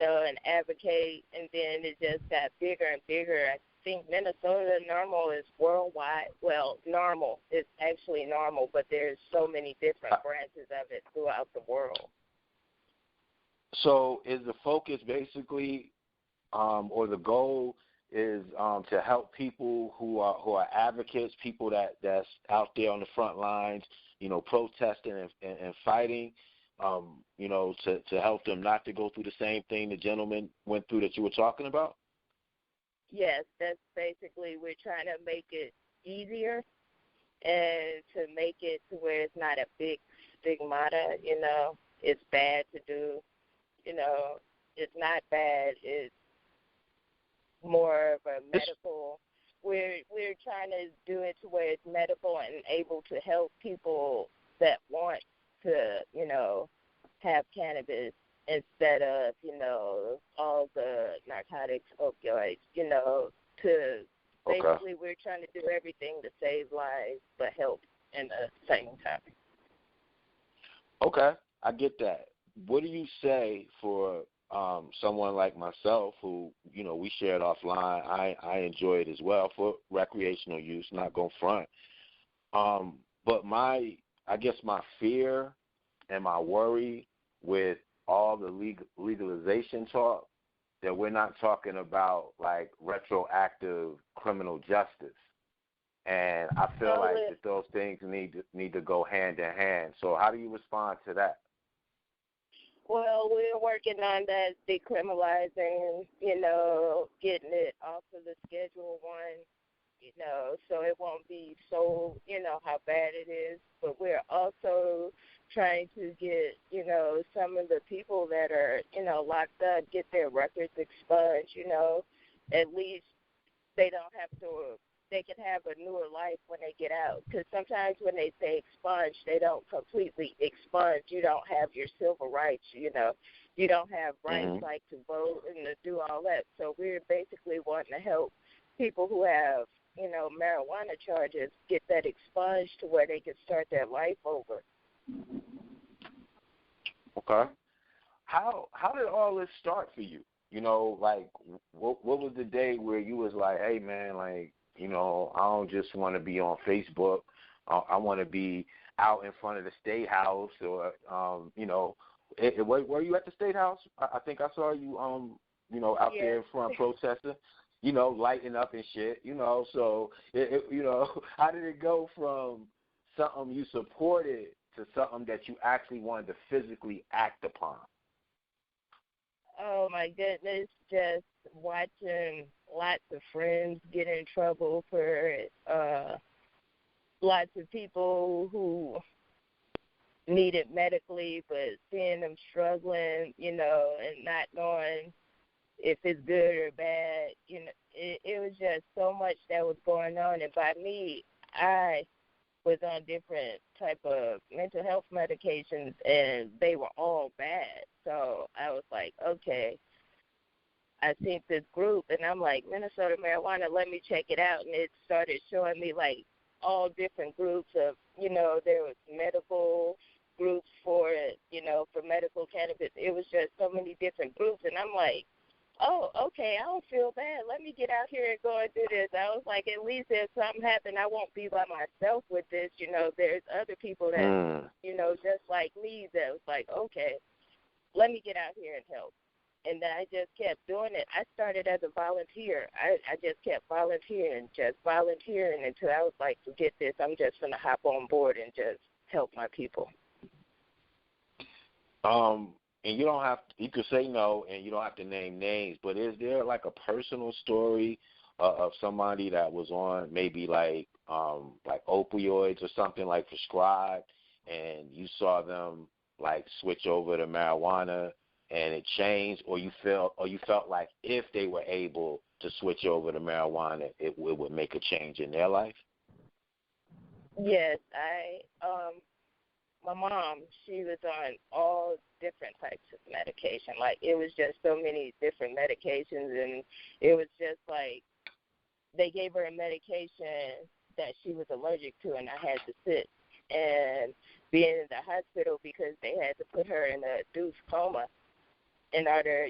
and advocate, and then it just got bigger and bigger. I think Minnesota normal is worldwide. Well, normal is actually normal, but there's so many different branches of it throughout the world. So is the focus basically, or the goal is to help people who are advocates, people that's out there on the front lines, protesting and fighting, to help them not to go through the same thing the gentleman went through that you were talking about? Yes, that's basically, we're trying to make it easier and to make it to where it's not a big stigmata, it's bad to do, it's not bad, it's more of a medical. We're trying to do it to where it's medical and able to help people that want to, have cannabis instead of, all the narcotics, opioids, to basically we're trying to do everything to save lives but help in the same time. Okay, I get that. What do you say for someone like myself who, we shared offline? I enjoy it as well for recreational use, not going front. But I guess my fear and my worry with all the legalization talk, that we're not talking about like retroactive criminal justice. And I feel like that those things need to go hand in hand. So how do you respond to that? Well, we're working on that, decriminalizing, getting it off of the Schedule 1, so it won't be so, how bad it is. But we're also trying to get, some of the people that are, locked up, get their records expunged, at least they don't have to, they can have a newer life when they get out. Because sometimes when they say expunge, they don't completely expunge. You don't have your civil rights, you don't have rights like to vote and to do all that. So we're basically wanting to help people who have, marijuana charges get that expunged to where they can start their life over. Okay. How did all this start for you? Like what was the day where you was like, hey man, like, I don't just want to be on Facebook. I want to be out in front of the State House, or were you at the State House? I think I saw you out there in front protesting, lighting up and shit, So how did it go from something you supported to something that you actually wanted to physically act upon? Oh my goodness, just watching lots of friends get in trouble for lots of people who need it medically, but seeing them struggling, and not knowing if it's good or bad, it was just so much that was going on. And by me, I was on different type of mental health medications, and they were all bad. So I was like, okay, I seen this group, and I'm like, Minnesota Marijuana, let me check it out. And it started showing me, like, all different groups of, there was medical groups for it, for medical cannabis. It was just so many different groups, and I'm like, oh, okay, I don't feel bad. Let me get out here and go and do this. I was like, at least if something happened, I won't be by myself with this. There's other people that, just like me, that was like, okay, let me get out here and help. And then I just kept doing it. I started as a volunteer. I just kept volunteering until I was like, forget this. I'm just going to hop on board and just help my people. And you don't have to, you could say no, and you don't have to name names, but is there like a personal story of somebody that was on maybe like opioids or something, like prescribed, and you saw them like switch over to marijuana and it changed, or you felt like if they were able to switch over to marijuana, it would make a change in their life? Yes, my mom, she was on all different types of medication. Like, it was just so many different medications, and it was just like they gave her a medication that she was allergic to, and I had to sit and be in the hospital because they had to put her in a induced coma. in order,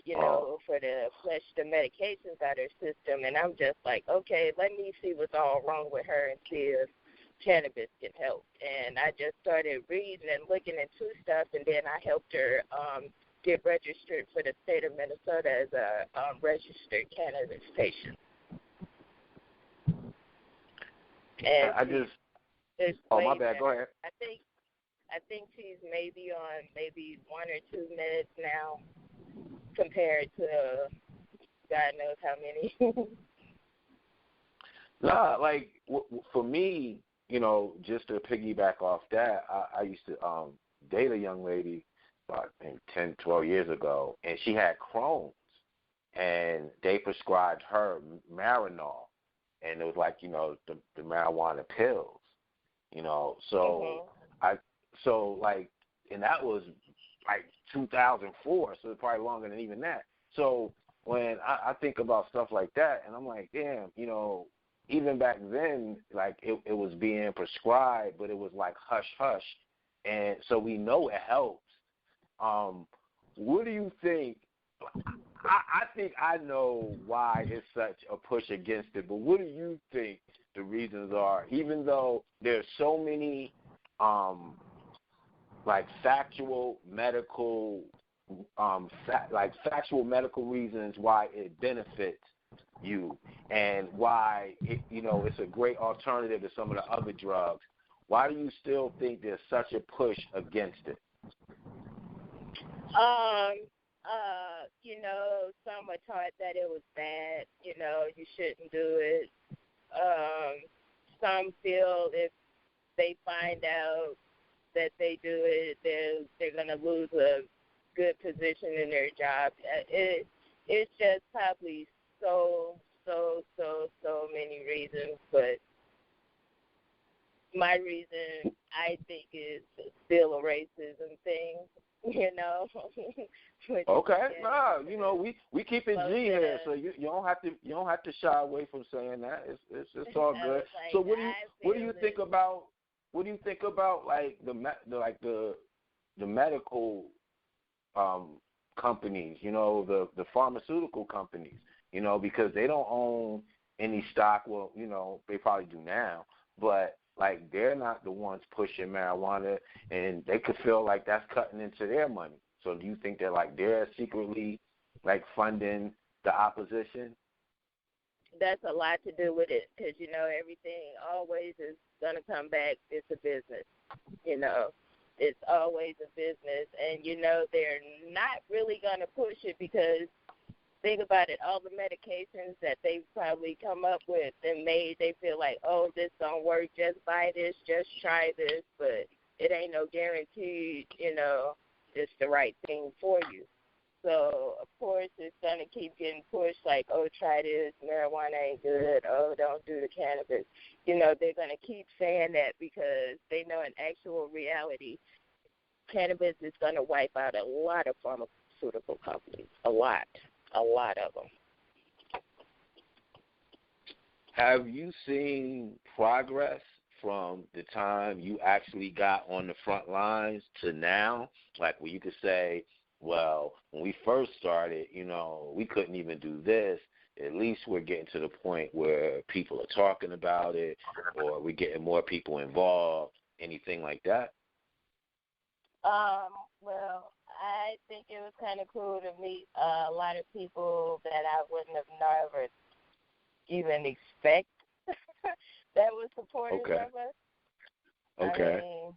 for to flush the medications out of her system. And I'm just like, okay, let me see what's all wrong with her and see if cannabis can help. And I just started reading and looking into stuff, and then I helped her get registered for the state of Minnesota as a registered cannabis patient. And my bad. Go ahead. I think she's maybe on 1 or 2 minutes now, compared to God knows how many. Nah, like for me, just to piggyback off that, I used to date a young lady about 10, 12 years ago, and she had Crohn's, and they prescribed her Marinol, and it was like, the marijuana pills, so and that was like 2004, so it's probably longer than even that. So when I think about stuff like that, and I'm like, damn, even back then, like it was being prescribed, but it was like hush hush, and so we know it helps. What do you think? I think I know why it's such a push against it, but what do you think the reasons are? Even though there's so many factual medical reasons why it benefits you, and why it's a great alternative to some of the other drugs. Why do you still think there's such a push against it? Some were taught that it was bad, you shouldn't do it. Some feel if they find out that they do it, they're going to lose a good position in their job. It's just probably so many reasons, but my reason, I think, is still a racism thing, Okay, we keep it G here, so you don't have to shy away from saying that. It's all good. Like, so what do you think about like the medical companies, the pharmaceutical companies, because they don't own any stock. Well, they probably do now, but like they're not the ones pushing marijuana, and they could feel like that's cutting into their money. So do you think that they're secretly funding the opposition? That's a lot to do with it, because everything always is gonna come back. It's a business, It's always a business, and they're not really gonna push it because think about it, all the medications that they've probably come up with and made, they feel like, oh, this don't work, just buy this, just try this, but it ain't no guarantee, it's the right thing for you. So, of course, it's going to keep getting pushed like, oh, try this, marijuana ain't good, oh, don't do the cannabis. They're going to keep saying that because they know in actual reality, cannabis is going to wipe out a lot of pharmaceutical companies, a lot of them. Have you seen progress from the time you actually got on the front lines to now? Like where you could say, well, when we first started, we couldn't even do this. At least we're getting to the point where people are talking about it, or we're getting more people involved, anything like that? Well, I think it was kind of cool to meet a lot of people that I wouldn't have never even expect that was supportive of us. Okay. I mean,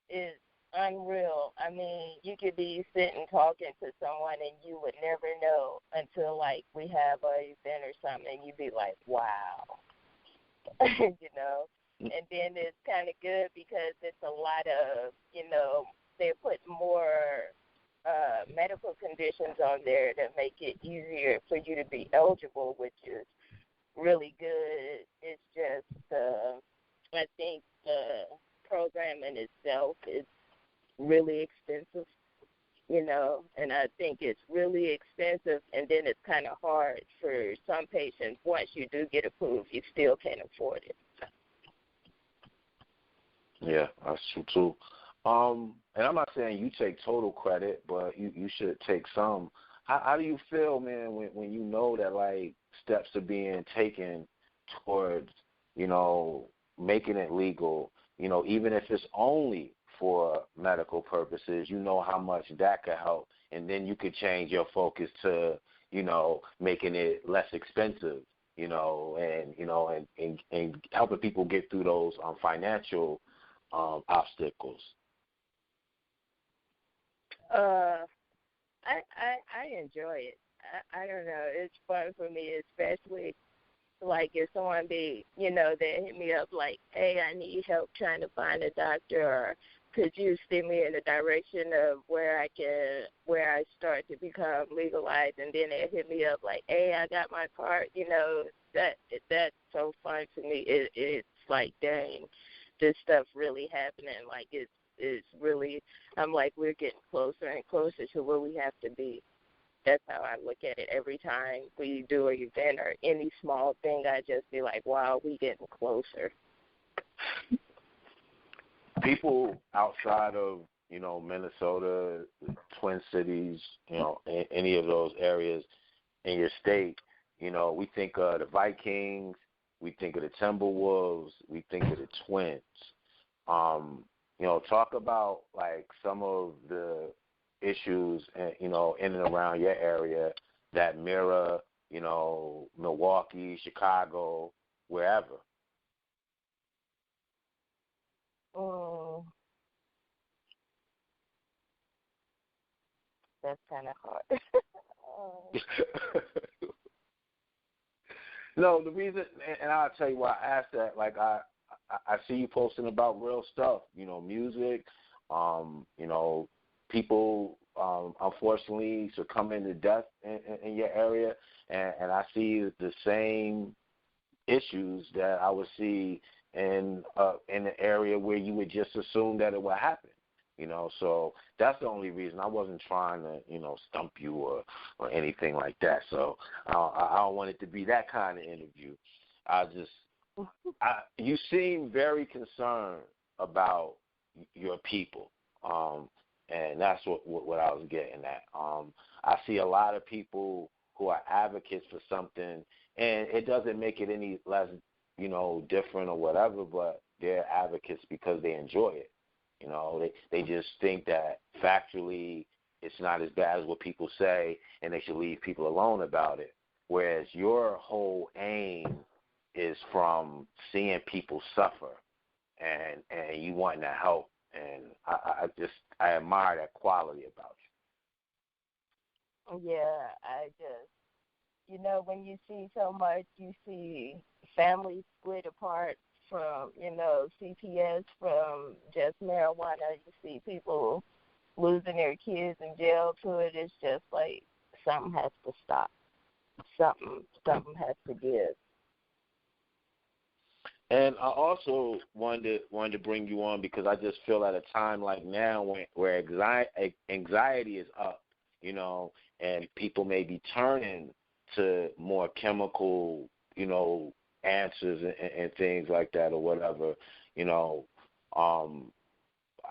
it's unreal. I mean, you could be sitting talking to someone and you would never know until, we have an event or something, and you'd be like, wow. And then it's kind of good because it's a lot of, they're putting more medical conditions on there to make it easier for you to be eligible, which is really good. It's just, I think the program in itself is really expensive, and I think it's really expensive, and then it's kind of hard for some patients. Once you do get approved, you still can't afford it. Yeah, that's true too. And I'm not saying you take total credit, but you should take some. How do you feel, man, when you know that like steps are being taken towards, making it legal, even if it's only for medical purposes, how much that could help, and then you could change your focus to, making it less expensive, and helping people get through those financial obstacles. I enjoy it. I don't know. It's fun for me, especially like if someone they hit me up like, hey, I need help trying to find a doctor, or could you steer me in the direction of where I start to become legalized, and then they hit me up like, hey, I got my card. That's so fun to me. It's like, dang, this stuff really happening. Like it's really, I'm like, we're getting closer and closer to where we have to be. That's how I look at it. Every time we do an event or any small thing, I just be like, wow, we getting closer. People outside of, Minnesota, Twin Cities, any of those areas in your state, we think of the Vikings, we think of the Timberwolves, we think of the Twins. Talk about like some of the issues, in and around your area that mirror, Milwaukee, Chicago, wherever. Oh, that's kind of hard. No, the reason, and I'll tell you why I asked that. Like I see you posting about real stuff, music, people unfortunately succumbing to death in your area, and I see the same issues that I would see in the area where you would just assume that it would happen. So that's the only reason. I wasn't trying to, stump you or anything like that. So I don't want it to be that kind of interview. You seem very concerned about your people, and that's what I was getting at. I see a lot of people who are advocates for something, and it doesn't make it any less, different or whatever, but they're advocates because they enjoy it. They just think that factually it's not as bad as what people say, and they should leave people alone about it. Whereas your whole aim is from seeing people suffer, and you wanting to help, and I admire that quality about Yeah, I just, when you see so much, you see families split apart from, CPS, from just marijuana. You see people losing their kids in jail to it. It's just like something has to stop. Something has to give. And I also wanted to bring you on because I just feel at a time like now where anxiety is up, and people may be turning to more chemical, answers and things like that or whatever,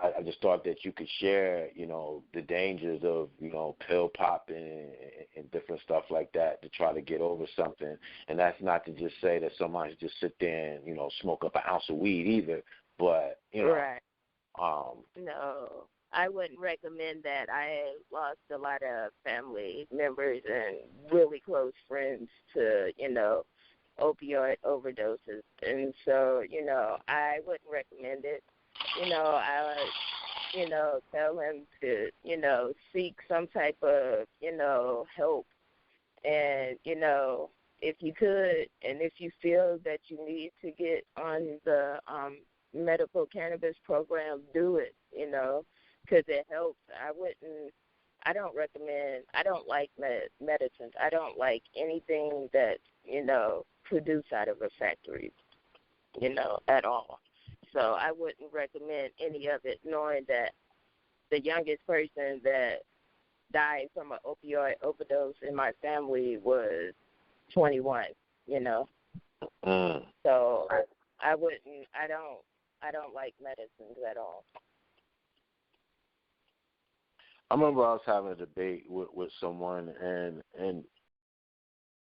I just thought that you could share, the dangers of, pill popping and different stuff like that to try to get over something. And that's not to just say that somebody just sit there and, smoke up an ounce of weed either. But, Right. No, I wouldn't recommend that. I lost a lot of family members and really close friends to, opioid overdoses. And so, I wouldn't recommend it. I would, tell him to, seek some type of, help. And, if you could, and if you feel that you need to get on the medical cannabis program, do it, because it helps. I don't like medicines. I don't like anything that, produced out of a factory, at all. So I wouldn't recommend any of it, knowing that the youngest person that died from an opioid overdose in my family was 21, So I don't like medicines at all. I remember I was having a debate with someone, and